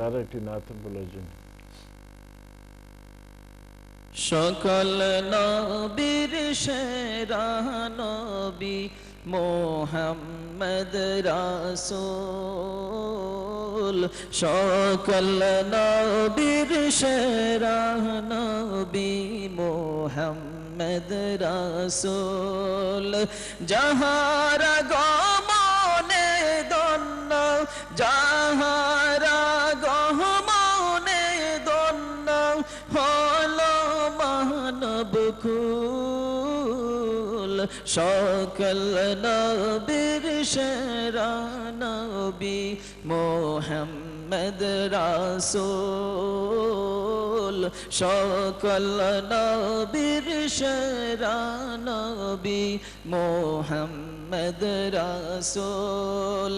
আর একটি নাত বলার জন্য। সকল নবীর সেরা নবী মোহাম্মদ রাসূল, সকল নবীর সেরা নবী মোহাম্মদ রাসূল। যাহারা গমনে ধন্য, যাহারা গমনে ধন্য হলো মানবকুল, সকল নবীর সেরা নবী মোহাম্মদ রাসূল, সকল নবীর সেরা নবী মোহাম্মদ রাসূল।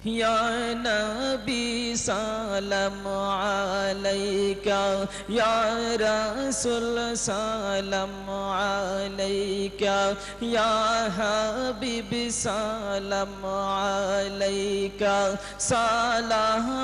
या नबी सलाम अलैका, या रसूल सलाम अलैका, या हबीब सलाम अलैका, सलावतुल्लाह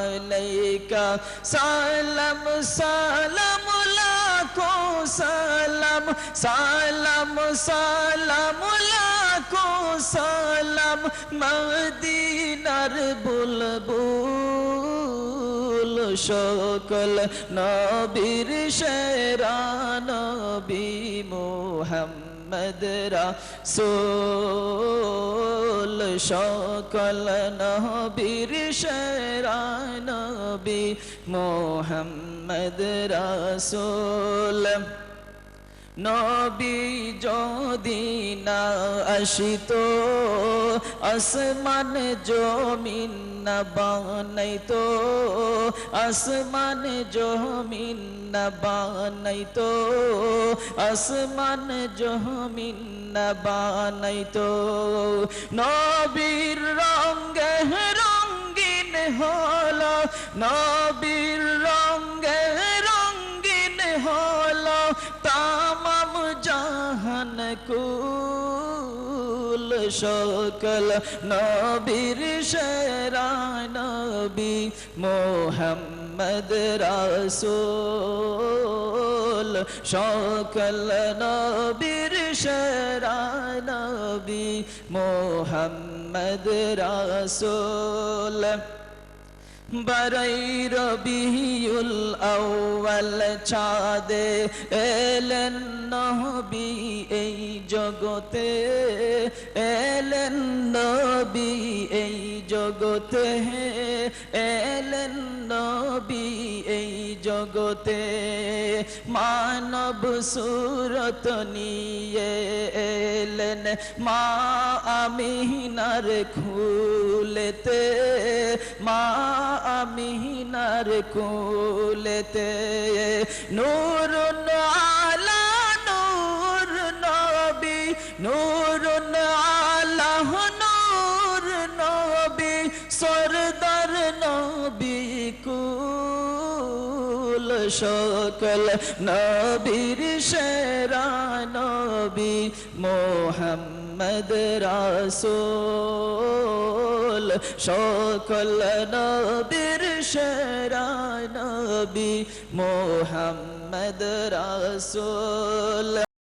अलैका, सलाम सलाम लाखो सलाम, सलाम सलाम लाखो सलाम, मदीनार बुलबुल, সকল নবীর সেরা নবী মোহাম্মদ রাসূল, সকল নবীর সেরা নবী মোহাম্মদ রাসূল। নবী যদি না আসিতো আসমান জমিন না বানাইতো, আসমান জমিন না বানাইতো, আসমান জমিন না বানাইতো। নবীর রঙে রঙিন হলো, নবীর রঙে রঙিন হলো তামাম জাহান কুল, সকল নবীর সেরা নবী মোহাম্মদ রাসূল, সকল নবীর সেরা নবী মোহাম্মদ রাসূল। বারাই রবিউল আউয়াল চাঁদে এলেন নবী এই জগতে, এলেন নবী এই জগতে, এলেন নবী এই জগতে। মানব সুরত নিয়ে এলেন মা আমিনার খুলেতে, মা আমিনার কোলেতে। নূরুন আলা নূর নবী, নূরুন আলা নূর নবী, সরদার নবী কুল, সকল নবীর সেরা নবী মোহাম্মদ রাসূল, সকল নবীর সেরা নবী মোহাম্মদ রাসূল।